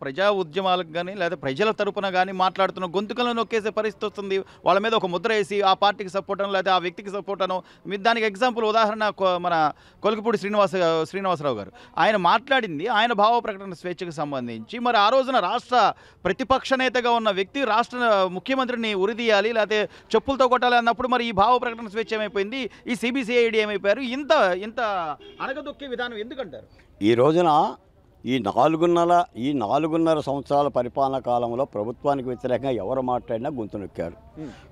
ప్రజా ఉద్యమాలకు గాని, లేదా ప్రజల తరపున గాని మాట్లాడుతున్న గొంతుకలను నొక్కేసే పరిస్థితి వస్తుంది. వాళ్ళ మీద ఒక ముద్ర ఏసి, ఆ పార్టీకి సపోర్ట్ అనో, లేదా ఆ వ్యక్తికి సపోర్ట్ అనో, మీరు దానికి ఎగ్జాంపుల్ ఉదాహరణ మన కొలికిపూడి శ్రీనివాసరావు గారు. ఆయన మాట్లాడింది ఆయన భావ ప్రకటన స్వేచ్ఛకు సంబంధించి. మరి ఆ రోజున రాష్ట్ర ప్రతిపక్ష నేతగా ఉన్న వ్యక్తి రాష్ట్ర ముఖ్యమంత్రిని ఉరిదీయాలి, లేతే చెప్పులతో కొట్టాలి అన్నప్పుడు మరి ఈ భావ ప్రకటన స్వేచ్ఛ ఏమైపోయింది? ఈ సీబీసీఐడీ ఏమైపోయారు? ఇంత ఇంత అణగదొక్కే విధానం ఎందుకంటారు? ఈ రోజున ఈ నాలుగున్నర సంవత్సరాల పరిపాలనా కాలంలో ప్రభుత్వానికి వ్యతిరేకంగా ఎవరు మాట్లాడినా గొంతు నొక్కారు.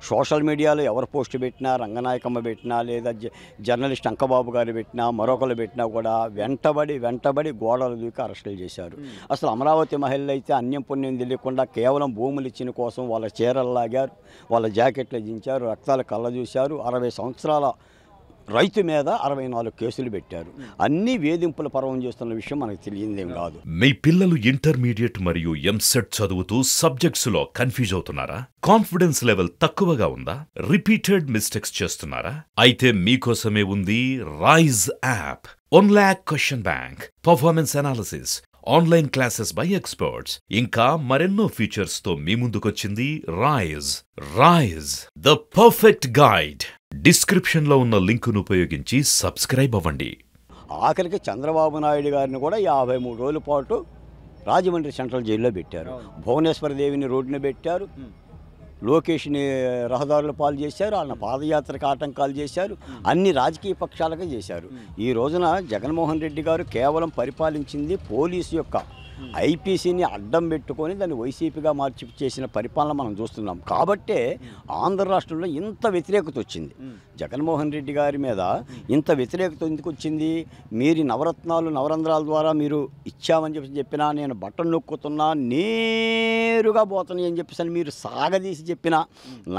సోషల్ మీడియాలో ఎవరు పోస్ట్ పెట్టినా, రంగనాయకమ్మ పెట్టినా, లేదా జర్నలిస్ట్ అంకబాబు గారు పెట్టినా, మరొకరు పెట్టినా కూడా వెంటబడి గోడలు దూకి అరెస్టులు చేశారు. అసలు అమరావతి మహిళలు అయితే అన్యం పుణ్యం తెలియకుండా కేవలం భూములు ఇచ్చిన కోసం వాళ్ళ చీరలు లాగారు, వాళ్ళ జాకెట్లు దించారు, రక్తాల కళ్ళ చూశారు. 60 సంవత్సరాల రైతు మీద 64 కేసులు పెట్టారు. అన్ని వేధింపుల పర్వం చేస్తున్న విషయం మనకు తెలియదేం కాదు. మీ పిల్లలు ఇంటర్మీడియట్ మరియు ఎంసెట్ చదువుతూ సబ్జెక్ట్స్ లో కన్ఫ్యూజ్ అవుతున్నారా? కాన్ఫిడెన్స్ లెవెల్ తక్కువగా ఉందా? రిపీటెడ్ మిస్టేక్స్ చేస్తున్నారా? అయితే మీకోసమే ఉంది Rise app. 1 lakh question bank, performance analysis, online classes by experts, ఇంకా మరెన్నో ఫీచర్స్ తో మీ ముందుకొచ్చింది Rise the perfect guide. Description లో ఉన్న లింకును ఉపయోగించి సబ్స్క్రైబ్ అవ్వండి. ఆఖరికి చంద్రబాబు నాయుడు గారిని కూడా 53 రోజుల పాటు రాజమండ్రి సెంట్రల్ జైల్లో పెట్టారు. భువనేశ్వర దేవిని రోడ్డున పెట్టారు. లోకేష్ని రహదారుల పాలు చేశారు. ఆయన పాదయాత్రకు ఆటంకాలు చేశారు. అన్ని రాజకీయ పక్షాలుగా చేశారు. ఈ రోజున జగన్మోహన్ రెడ్డి గారు కేవలం పరిపాలించింది పోలీసు యొక్క ఐపీసీని అడ్డం పెట్టుకొని దాన్ని వైసీపీగా మార్చి చేసిన పరిపాలన మనం చూస్తున్నాం. కాబట్టే ఆంధ్ర రాష్ట్రంలో ఇంత వ్యతిరేకత వచ్చింది. జగన్మోహన్ రెడ్డి గారి మీద ఇంత వ్యతిరేకత ఎందుకు వచ్చింది? మీరు నవరంధ్రాల ద్వారా మీరు ఇచ్చామని చెప్పినా, నేను బట్టలు నొక్కుతున్నా, నేరుగా పోతున్నాయి అని చెప్పేసి మీరు సాగదీసి చెప్పినా,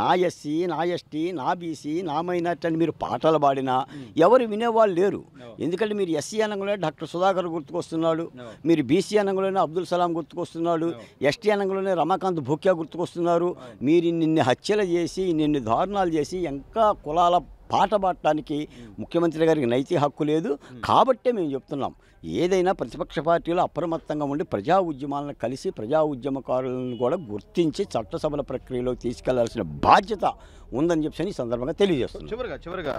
నా ఎస్సీ, నా ఎస్టీ, నా బీసీ, నా మైనార్టీ అని మీరు పాటలు పాడినా ఎవరు వినేవాళ్ళు లేరు. ఎందుకంటే మీరు ఎస్సీ అనగానే డాక్టర్ సుధాకర్ గుర్తుకొస్తున్నాడు, మీరు బీసీ అనగానే అబ్దుల్ సలాం గుర్తుకొస్తున్నాడు, ఎస్టీ అనగానే రమాకాంత్ భూక్యా గుర్తుకొస్తున్నారు. మీరు ఇన్ని హత్యలు చేసి, ఇన్ని దారుణాలు చేసి ఇంకా కులాల పాట పాడటానికి ముఖ్యమంత్రి గారికి నైతిక హక్కు లేదు. కాబట్టే మేము చెప్తున్నాం, ఏదైనా ప్రతిపక్ష పార్టీలు అప్రమత్తంగా ఉండి ప్రజా ఉద్యమాలను కలిసి ప్రజా ఉద్యమకారులను కూడా గుర్తించి చట్టసభల ప్రక్రియలో తీసుకెళ్లాల్సిన బాధ్యత ఉందని చెప్పి ఈ సందర్భంగా తెలియజేస్తున్నాం. చివరిగా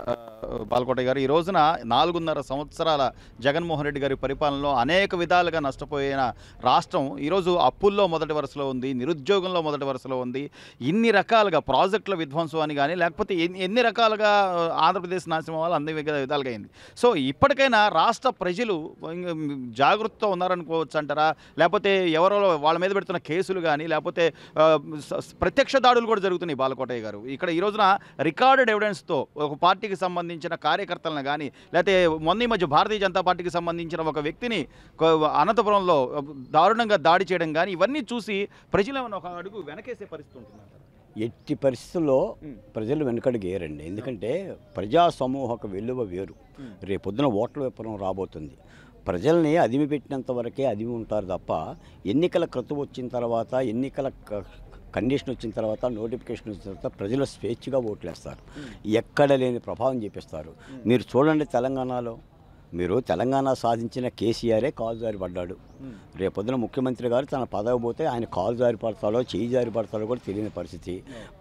బాలకోటయ్య గారు, ఈ రోజున 4.5 సంవత్సరాల జగన్మోహన్ రెడ్డి గారి పరిపాలనలో అనేక విధాలుగా నష్టపోయిన రాష్ట్రం ఈరోజు అప్పుల్లో మొదటి వరుసలో ఉంది, నిరుద్యోగంలో మొదటి వరుసలో ఉంది. ఇన్ని రకాలుగా ప్రాజెక్టుల విధ్వంసం అని కానీ, లేకపోతే ఎన్ని రకాలుగా ఆంధ్రప్రదేశ్ నాశనం అవ్వాలి, అన్ని విధాలుగా అయింది. సో ఇప్పటికైనా రాష్ట్ర ప్రజలు జాగ్రత్తతో ఉన్నారనుకోవచ్చు అంటారా? లేకపోతే ఎవరో వాళ్ళ మీద పెడుతున్న కేసులు కానీ, లేకపోతే ప్రత్యక్ష దాడులు కూడా జరుగుతున్నాయి బాలకోటయ్య గారు. ఇక్కడ ఈ రోజున రికార్డెడ్ ఎవిడెన్స్తో ఒక పార్టీకి సంబంధించిన కార్యకర్తలను కానీ, లేకపోతే మొన్న ఈ మధ్య భారతీయ జనతా పార్టీకి సంబంధించిన ఒక వ్యక్తిని అనంతపురంలో దారుణంగా దాడి చేయడం కానీ, ఇవన్నీ చూసి ప్రజలు ఏమైనా ఒక అడుగు వెనకేసే పరిస్థితి ఉంటున్నారు? ఎట్టి పరిస్థితుల్లో ప్రజలు వెనుకడుగు వేయరండి. ఎందుకంటే ప్రజా సమూహక విలువ వేరు. రేపొద్దున ఓట్ల విప్లవం రాబోతుంది. ప్రజల్ని అదిమి పెట్టినంత వరకే అదిమి ఉంటారు తప్ప, ఎన్నికల క్రతువు వచ్చిన తర్వాత, ఎన్నికల కండిషన్ వచ్చిన తర్వాత, నోటిఫికేషన్ వచ్చిన తర్వాత ప్రజలు స్వేచ్ఛగా ఓట్లేస్తారు. ఎక్కడ లేని ప్రభావం చూపిస్తారు. మీరు చూడండి, తెలంగాణ సాధించిన కేసీఆరే కాలు జారి పడ్డాడు. రేపొద్దున ముఖ్యమంత్రి గారు తన పదవి పోతే ఆయన కాలు జారి పడతాడో చేయి జారి పడతాడో కూడా తెలియని పరిస్థితి.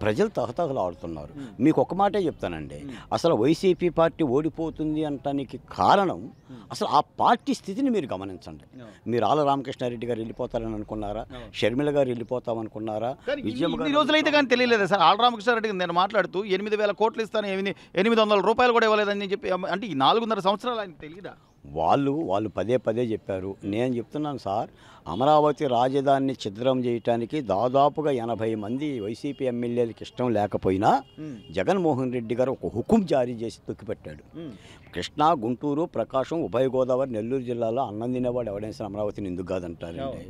ప్రజలు తహతహలు ఆడుతున్నారు. మీకు ఒక మాటే చెప్తానండి, అసలు వైసీపీ పార్టీ ఓడిపోతుంది అంటానికి కారణం అసలు ఆ పార్టీ స్థితిని మీరు గమనించండి. మీరు ఆల రామకృష్ణారెడ్డి గారు వెళ్ళిపోతారని అనుకున్నారా? షర్మిల గారు వెళ్ళిపోతామనుకున్నారా? ఈ రోజులైతే కానీ తెలియలేదు సార్. ఆల రామకృష్ణారెడ్డి నేను మాట్లాడుతూ 8,000 కోట్లు ఇస్తాను, 800 రూపాయలు కూడా ఇవ్వలేదని చెప్పి, అంటే ఈ 4.5 సంవత్సరాలు ఆయనకు తెలియదా? వాళ్ళు పదే చెప్పారు. నేను చెప్తున్నాను సార్, అమరావతి రాజధానిని ఛిద్రం చేయడానికి దాదాపుగా 80 మంది వైసీపీ ఎమ్మెల్యేలకు ఇష్టం లేకపోయినా జగన్మోహన్ రెడ్డి గారు ఒక హుకుం జారీ చేసి తొక్కిపెట్టాడు. కృష్ణా, గుంటూరు, ప్రకాశం, ఉభయ గోదావరి, నెల్లూరు జిల్లాలో అన్నం తినేవాడు ఎవడైనా అమరావతిని ఎందుకు కాదంటారండి?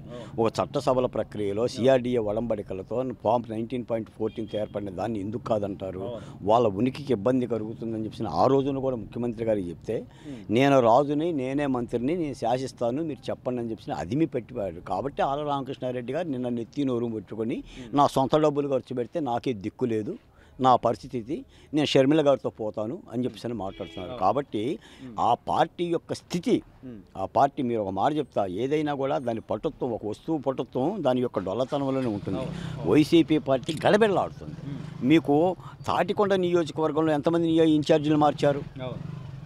ఒక చట్టసభల ప్రక్రియలో సిఆర్డీఏ ఒడంబడికలతో ఫామ్ 19.14 ఏర్పడిన దాన్ని ఎందుకు కాదంటారు? వాళ్ళ ఉనికికి ఇబ్బంది కలుగుతుందని చెప్పి ఆ రోజున కూడా ముఖ్యమంత్రి గారికి చెప్తే, నేను రాజుని, నేనే మంత్రిని, నేను శాసిస్తాను, మీరు చెప్పండి అని చెప్పి అదిమి పెట్టివాడు. కాబట్టి ఆల రామకృష్ణారెడ్డి గారు నిన్న నెత్తి నోరు పెట్టుకొని, నా సొంత డబ్బులు ఖర్చు పెడితే నాకే దిక్కు లేదు, నా పరిస్థితి ఇది, నేను షర్మిల గారితో పోతాను అని చెప్పేసి మాట్లాడుతున్నారు. కాబట్టి ఆ పార్టీ యొక్క స్థితి, ఆ పార్టీ మీరు ఒక మాట చెప్తా, ఏదైనా కూడా దాని పటుత్వం, ఒక వస్తువు పటుత్వం దాని యొక్క డొల్లతనంలోనే ఉంటుంది. వైసీపీ పార్టీ గడబెడలాడుతుంది. మీకు తాటికొండ నియోజకవర్గంలో ఎంతమంది ఇన్ఛార్జీలు మార్చారు?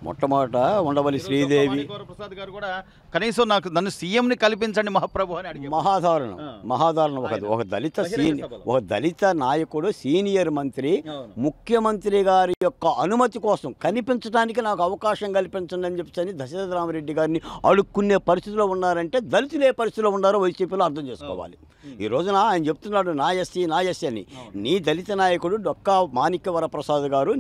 మొట్టమొదట ఉండవల్లి శ్రీదేవి, ప్రసాద్ గారు కూడా కనీసం నన్ను సీఎంని కల్పించండి మహాప్రభు అని అడిగారు. మహాదారుణం. ఒక దళిత నాయకుడు, సీనియర్ మంత్రి, ముఖ్యమంత్రి గారి యొక్క అనుమతి కోసం కనిపించడానికి నాకు అవకాశం కల్పించండి అని చెప్పి దశరథ రామరెడ్డి గారిని అడుక్కునే పరిస్థితిలో ఉన్నారంటే దళితులే పరిస్థితిలో ఉన్నారో వైసీపీలో అర్థం చేసుకోవాలి. ఈ రోజున ఆయన చెప్తున్నాడు నా ఎస్సీ అని. నీ దళిత నాయకుడు డొక్కా మాణిక్య వరప్రసాద్ గారు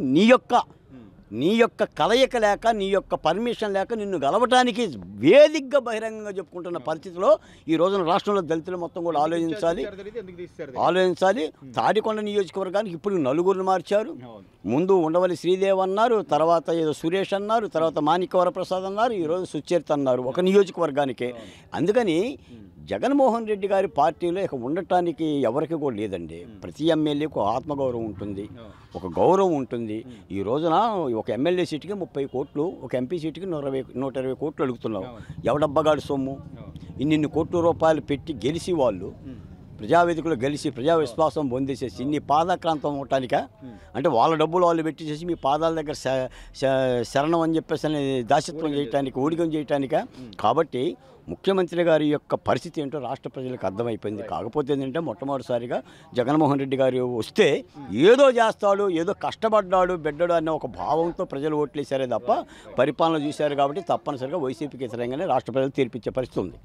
నీ యొక్క కలయిక లేక, నీ యొక్క పర్మిషన్ లేక నిన్ను గెలవటానికి వేదికగా బహిరంగంగా చెప్పుకుంటున్న పరిస్థితిలో ఈ రోజున రాష్ట్రంలో దళితులు మొత్తం కూడా ఆలోచించాలి. తాడికొండ నియోజకవర్గానికి ఇప్పుడు 4 మార్చారు. ముందు ఉండవల్లి శ్రీదేవి అన్నారు, తర్వాత ఏదో సురేష్ అన్నారు, తర్వాత మాణిక్య వరప్రసాద్ అన్నారు, ఈరోజు సుచరిత అన్నారు ఒక నియోజకవర్గానికే. అందుకని జగన్మోహన్ రెడ్డి గారి పార్టీలో ఇక ఉండటానికి ఎవరికి కూడా లేదండి. ప్రతి ఎమ్మెల్యేకు ఆత్మగౌరవం ఉంటుంది, ఒక గౌరవం ఉంటుంది. ఈ రోజున ఒక ఎమ్మెల్యే సీటుకి 30 కోట్లు, ఒక ఎంపీ సీటుకి 120 కోట్లు అడుగుతున్నావు. ఎవడబ్బగాడు సొమ్ము? ఇన్ని కోట్ల రూపాయలు పెట్టి గెలిచి వాళ్ళు ప్రజావేదికలో గెలిచి ప్రజా విశ్వాసం పొందేసేసి ఇన్ని పాదాక్రాంతం అవటానిక, అంటే వాళ్ళ డబ్బులు వాళ్ళు పెట్టేసేసి మీ పాదాల దగ్గర శరణం అని చెప్పేసి దాసత్వం చేయటానికి, ఊడిగం చేయటానిక. కాబట్టి ముఖ్యమంత్రి గారి యొక్క పరిస్థితి ఏంటో రాష్ట్ర ప్రజలకు అర్థమైపోయింది. కాకపోతే ఏంటంటే మొట్టమొదటిసారిగా జగన్మోహన్ రెడ్డి గారు వస్తే ఏదో చేస్తాడు, ఏదో కష్టపడ్డాడు బిడ్డడు అనే ఒక భావంతో ప్రజలు ఓట్లేశారే తప్ప పరిపాలన చూశారు. కాబట్టి తప్పనిసరిగా వైసీపీకి వ్యతిరేకంగానే రాష్ట్ర ప్రజలు తీర్పిచ్చే పరిస్థితి ఉంది.